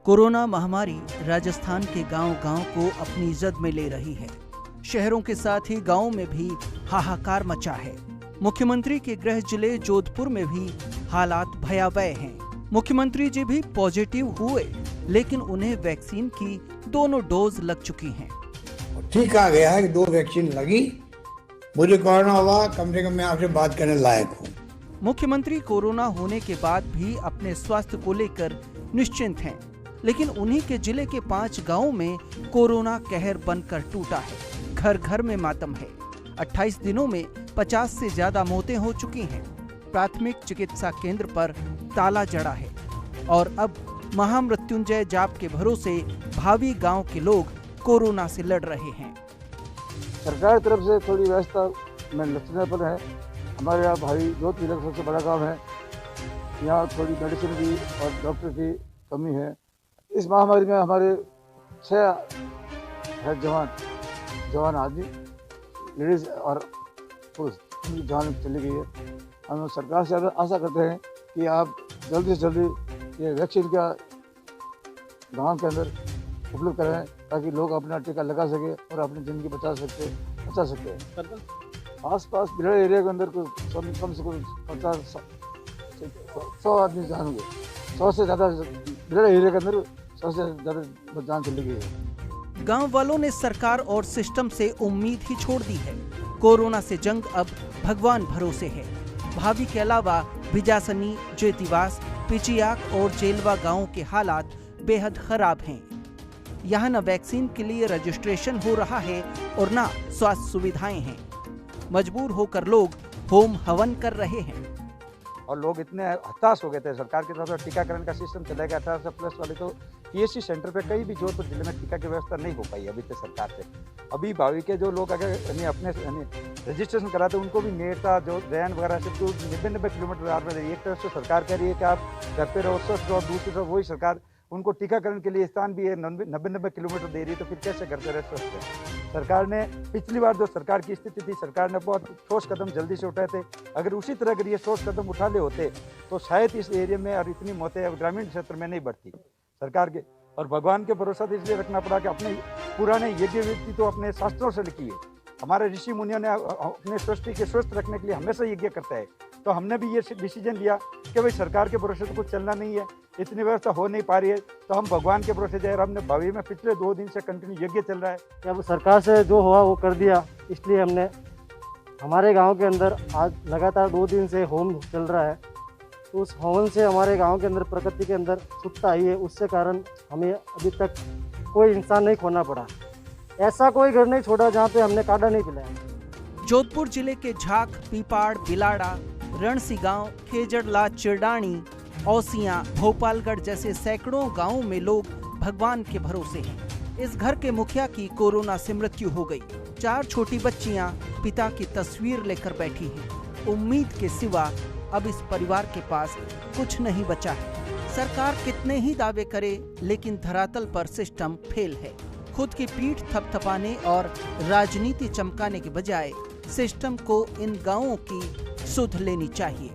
Corona महामारी राजस्थान के गांव-गांव को अपनी जद में ले रही है। शहरों के साथ ही गांवों में भी हाहाकार मचा है। मुख्यमंत्री के गृह जिले जोधपुर में भी हालात भयावह हैं। मुख्यमंत्री जी भी पॉजिटिव हुए, लेकिन उन्हें वैक्सीन की दोनों डोज लग चुकी हैं। ठीक आ गया है कि 2 वैक्सीन लगी, मुझे कोरोना हुआ, कम से कम मैं आपसे बात करने लायक हूँ। मुख्यमंत्री कोरोना होने के बाद भी अपने स्वास्थ्य को लेकर निश्चिंत हैं, लेकिन उन्हीं के जिले के 5 गांवों में कोरोना कहर बनकर टूटा है। घर घर में मातम है। 28 दिनों में 50 से ज्यादा मौतें हो चुकी हैं। प्राथमिक चिकित्सा केंद्र पर ताला जड़ा है और अब महामृत्युंजय जाप के भरोसे भावी गांव के लोग कोरोना से लड़ रहे हैं। सरकार की तरफ से थोड़ी व्यवस्था में लचीलापन है। हमारे यहाँ भाई जोधपुर जिला का सबसे बड़ा गांव है, यहाँ थोड़ी मेडिसिन की और डॉक्टर की कमी है। इस महामारी में हमारे 6 है जवान आदमी, लेडीज और पुरुष, उनकी जान चली गई है। हम सरकार से आशा करते हैं कि आप जल्दी से जल्दी ये वैक्सीन का गांव के अंदर उपलब्ध कराएं, ताकि लोग अपना टीका लगा सके और अपनी ज़िंदगी बचा सकते हैं। आसपास बिरड़ एरिया के अंदर कम से कम 100 आदमी जान होंगे। 100 से ज़्यादा बिरड़ एरिया के अंदर 100 से ज़्यादा जान चली गई है। गांव वालों ने सरकार और सिस्टम से उम्मीद ही छोड़ दी है। कोरोना से जंग अब भगवान भरोसे है। भावी के अलावा बिजासनी, जेतीवास, पिचियाक और जेलवा गांवों के हालात बेहद खराब हैं। यहाँ न वैक्सीन के लिए रजिस्ट्रेशन हो रहा है और न स्वास्थ्य सुविधाएं हैं। मजबूर होकर लोग होम हवन कर रहे हैं। और लोग इतने हताश हो गए थे। सरकार की तरफ से टीकाकरण का सिस्टम चलेगा 18 से प्लस वाले, तो पीएचसी सेंटर पे कहीं भी जोधपुर जिले में टीका की व्यवस्था नहीं हो पाई अभी तक सरकार से। अभी भावी के जो लोग अगर अपने रजिस्ट्रेशन कराते उनको भी नेता जो रैन वगैरह से 90 किलोमीटर आ रहे हैं। एक तरफ से सरकार कह रही है कि आप घर पे रहो, स्वस्थ रहो, दूसरी तरफ वही सरकार उनको टीकाकरण के लिए स्थान भी है 90 किलोमीटर दे रही है, तो फिर कैसे घर पे रह सकते हैं। सरकार ने पिछली बार जो सरकार की स्थिति थी, सरकार ने बहुत ठोस कदम जल्दी से उठाए थे। अगर उसी तरह अगर ये ठोस कदम उठा ले होते तो शायद इस एरिया में और इतनी मौतें ग्रामीण क्षेत्र में नहीं बढ़ती सरकार के। और भगवान के भरोसा तो इसलिए रखना पड़ा कि अपने पुराने यज्ञ विधि तो अपने शास्त्रों से लिखी है। हमारे ऋषि मुनियों ने अपने सृष्टि के स्वस्थ रखने के लिए हमेशा यज्ञ करता है, तो हमने भी ये डिसीजन लिया कि भाई सरकार के भरोसे तो कुछ चलना नहीं है, इतनी व्यवस्था हो नहीं पा रही है, तो हम भगवान के भरोसे जाए। हमने भावी में पिछले 2 दिन से कंटिन्यू यज्ञ चल रहा है। अब सरकार से जो हुआ वो कर दिया, इसलिए हमने हमारे गांव के अंदर आज लगातार 2 दिन से होम चल रहा है। तो उस होम से हमारे गांव के अंदर प्रकृति के अंदर सुखता आई है, उससे कारण हमें अभी तक कोई इंसान नहीं खोना पड़ा। ऐसा कोई घर नहीं छोड़ा जहाँ पे हमने काढ़ा नहीं पिलाया। जोधपुर जिले के झाक, पीपाड़, बिलाड़ा, रणसी गांव, खेजड़ला, चिरडाणी, औसियां, भोपालगढ़ जैसे सैकड़ों गांवों में लोग भगवान के भरोसे हैं। इस घर के मुखिया की कोरोना से मृत्यु हो गई। 4 छोटी बच्चियां पिता की तस्वीर लेकर बैठी हैं। उम्मीद के सिवा अब इस परिवार के पास कुछ नहीं बचा है। सरकार कितने ही दावे करे, लेकिन धरातल पर सिस्टम फेल है। खुद की पीठ थपथपाने और राजनीति चमकाने के बजाय सिस्टम को इन गांवों की सुध लेनी चाहिए।